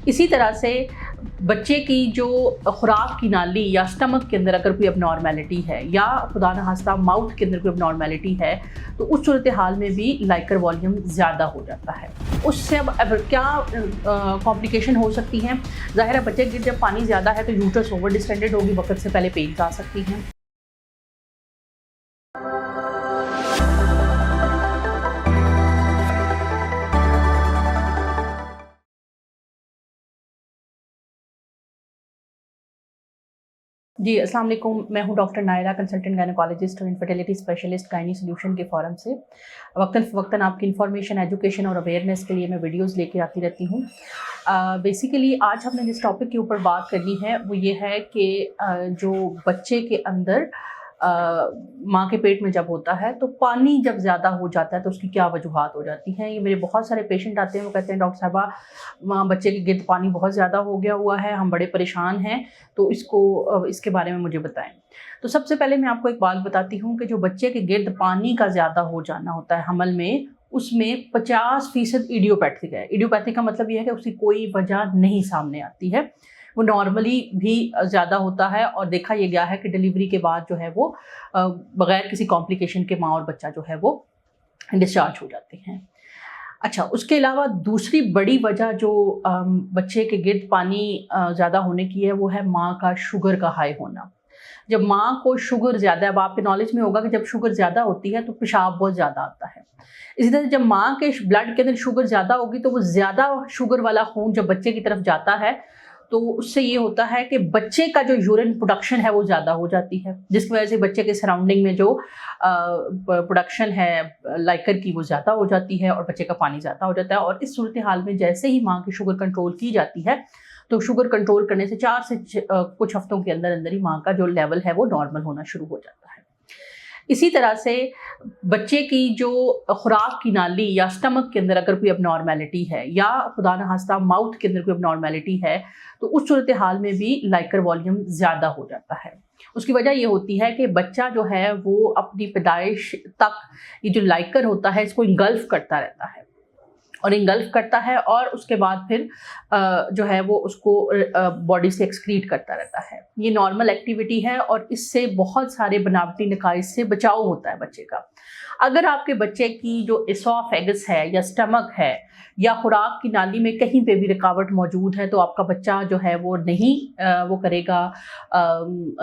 इसी तरह से बच्चे की जो खुराक की नाली या स्टमक के अंदर अगर कोई अबनॉर्मेलिटी है या खुदा न खास्ता माउथ के अंदर कोई अबनॉर्मेलिटी है तो उस सूरत हाल में भी लाइकर वॉल्यूम ज़्यादा हो जाता है। उससे अब क्या कॉम्प्लिकेशन हो सकती हैं? ज़ाहिर है बच्चे की जब पानी ज़्यादा है तो यूट्रस ओवर डिस्टेंडेड होगी, वक्त से पहले पेन्स आ सकती हैं। जी, अस्सलाम वालेकुम। मैं हूं डॉक्टर नायरा, कंसल्टेंट गायनेकोलॉजिस्ट और इनफर्टिलिटी स्पेशलिस्ट गायनी सॉल्यूशन के फोरम से। वक्तन फ़वक्तन आपकी इन्फॉर्मेशन, एजुकेशन और अवेयरनेस के लिए मैं वीडियोस लेके आती रहती हूँ। बेसिकली आज हमने जिस टॉपिक के ऊपर बात करनी है वो ये है कि जो बच्चे के अंदर माँ के पेट में जब होता है तो पानी जब ज़्यादा हो जाता है तो उसकी क्या वजूहात हो जाती हैं। ये मेरे बहुत सारे पेशेंट आते हैं, वो कहते हैं डॉक्टर साहबा बच्चे के गिर्द पानी बहुत ज़्यादा हो गया हुआ है, हम बड़े परेशान हैं, तो इसके बारे में मुझे बताएं। तो सबसे पहले मैं आपको एक बात बताती हूँ कि जो बच्चे के गिर्द पानी का ज़्यादा हो जाना होता है हमल में, उसमें 50% इडियोपैथिक है। इडियोपैथिक का मतलब ये है कि उसकी कोई वजह नहीं सामने आती है, वो नॉर्मली भी ज़्यादा होता है और देखा ये गया है कि डिलीवरी के बाद जो है वो बग़ैर किसी कॉम्प्लिकेशन के माँ और बच्चा जो है वो डिस्चार्ज हो जाते हैं। अच्छा, उसके अलावा दूसरी बड़ी वजह जो बच्चे के गिर्द पानी ज़्यादा होने की है वो है माँ का शुगर का हाई होना। जब माँ को शुगर ज़्यादा, अब आपके नॉलेज में होगा कि जब शुगर ज़्यादा होती है तो पेशाब बहुत ज़्यादा आता है। इसी तरह जब माँ के ब्लड के अंदर शुगर ज़्यादा होगी तो वो ज़्यादा शुगर वाला खून जब बच्चे की तरफ जाता है तो उससे ये होता है कि बच्चे का जो यूरिन प्रोडक्शन है वो ज़्यादा हो जाती है, जिसकी वजह से बच्चे के सराउंडिंग में जो प्रोडक्शन है लाइकर की वो ज़्यादा हो जाती है और बच्चे का पानी ज़्यादा हो जाता है। और इस सूरत हाल में जैसे ही माँ की शुगर कंट्रोल की जाती है तो शुगर कंट्रोल करने से 4 से कुछ हफ्तों के अंदर अंदर ही माँ का जो लेवल है वो नॉर्मल होना शुरू हो जाता है। इसी तरह से बच्चे की जो खुराक की नाली या स्टमक के अंदर अगर कोई अबनॉर्मेलिटी है या खुदा न खास्ता माउथ के अंदर कोई अबनॉर्मेलिटी है तो उस सूरत हाल में भी लाइकर वॉल्यूम ज़्यादा हो जाता है। उसकी वजह ये होती है कि बच्चा जो है वो अपनी पैदाइश तक ये जो लाइकर होता है इसको इंगल्फ करता रहता है और इंगल्फ करता है और उसके बाद फिर जो है वो उसको बॉडी से एक्सक्रीट करता रहता है। ये नॉर्मल एक्टिविटी है और इससे बहुत सारे बनावटी नकाइज से बचाव होता है बच्चे का। अगर आपके बच्चे की जो एसोफेगस है या स्टमक है या खुराक की नाली में कहीं पे भी रुकावट मौजूद है तो आपका बच्चा जो है वो नहीं वो करेगा,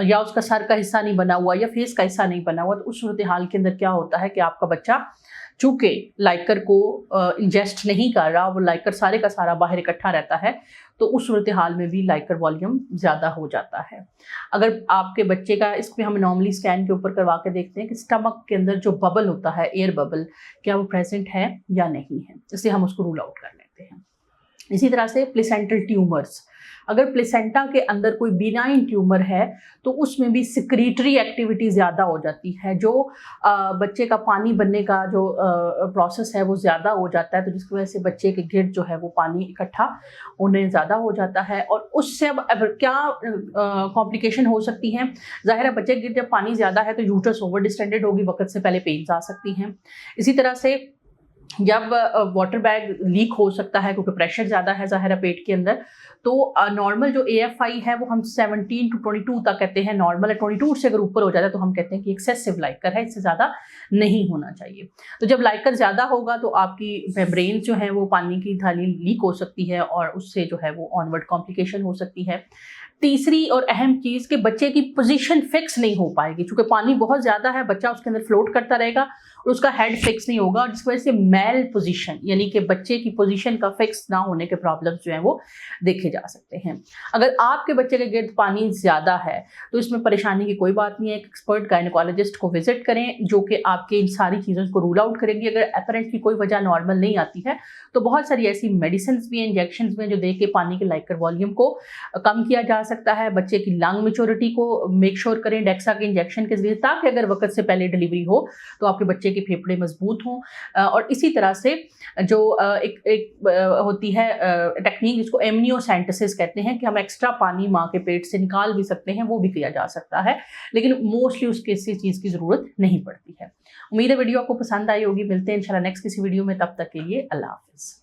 या उसका सर का हिस्सा नहीं बना हुआ या फेस का हिस्सा नहीं बना हुआ, तो उस सूरत हाल के अंदर क्या होता है कि आपका बच्चा चूँकि लाइकर को इंजेस्ट नहीं कर रहा, वो लाइकर सारे का सारा बाहर इकट्ठा रहता है, तो उस सूरत हाल में भी लाइकर वॉल्यूम ज़्यादा हो जाता है। अगर आपके बच्चे का, इसमें हम नॉर्मली स्कैन के ऊपर करवा के देखते हैं कि स्टमक के अंदर जो बबल होता है, एयर बबल, क्या वो प्रेजेंट है या नहीं है, इससे हम उसको रूल आउट कर लेते हैं। इसी तरह से प्लेसेंटल ट्यूमर्स, अगर प्लेसेंटा के अंदर कोई बिनाइन ट्यूमर है तो उसमें भी सिक्रीटरी एक्टिविटी ज़्यादा हो जाती है, जो बच्चे का पानी बनने का जो प्रोसेस है वो ज़्यादा हो जाता है, तो जिसकी वजह से बच्चे के गिर्द जो है वो पानी इकट्ठा होने ज़्यादा हो जाता है और उससे अब क्या कॉम्प्लिकेशन हो सकती हैं। ज़ाहिर है बच्चे के गिर्द जब पानी ज़्यादा है तो यूट्रस ओवर डिस्टेंडेड होगी, वक्त से पहले पेन्स आ सकती हैं। इसी तरह से जब वाटर बैग लीक हो सकता है क्योंकि प्रेशर ज़्यादा है ज़ाहिर है पेट के अंदर, तो नॉर्मल जो AFI है वो हम 17 to 22 तक कहते हैं नॉर्मल है। 22 से अगर ऊपर हो जाता है तो हम कहते हैं कि एक्सेसिव लाइकर है, इससे ज़्यादा नहीं होना चाहिए। तो जब लाइकर ज़्यादा होगा तो आपकी मेम्ब्रेन जो है वो पानी की थाली लीक हो सकती है और उससे जो है वो ऑनवर्ड कॉम्प्लिकेशन हो सकती है। तीसरी और अहम चीज़ कि बच्चे की पोजीशन फिक्स नहीं हो पाएगी, क्योंकि पानी बहुत ज़्यादा है, बच्चा उसके अंदर फ्लोट करता रहेगा और उसका हेड फिक्स नहीं होगा, और जिसकी वजह से मेल पोजीशन यानी कि बच्चे की पोजीशन का फिक्स ना होने के प्रॉब्लम्स जो हैं वो देखे जा सकते हैं। अगर आपके बच्चे के गिर्द पानी ज़्यादा है तो इसमें परेशानी की कोई बात नहीं है, एक एक्सपर्ट गायनेकोलॉजिस्ट को विजिट करें जो कि आपके इन सारी चीज़ों को रूल आउट करेंगी। अगर अपरेंटली कोई वजह नॉर्मल नहीं आती है तो बहुत सारी ऐसी मेडिसिन भी हैं, इंजेक्शन भी हैं जो दे के पानी के लाइकर वॉल्यूम को कम किया जा सकता है। बच्चे की लंग मेच्योरिटी को मेक श्योर करें डेक्सा के इंजेक्शन के जरिए, ताकि अगर वक्त से पहले डिलीवरी हो तो आपके बच्चे के फेफड़े मजबूत हों। और इसी तरह से जो एक होती है टेक्निक जिसको एमनियोसेंटेसिस कहते हैं कि हम एक्स्ट्रा पानी माँ के पेट से निकाल भी सकते हैं, वो भी किया जा सकता है, लेकिन मोस्टली उसके इसी चीज़ की ज़रूरत नहीं पड़ती है। उम्मीद है वीडियो आपको पसंद आई होगी। मिलते हैं इंशाल्लाह नेक्स्ट किसी वीडियो में, तब तक के लिए अल्लाह हाफ़िज़।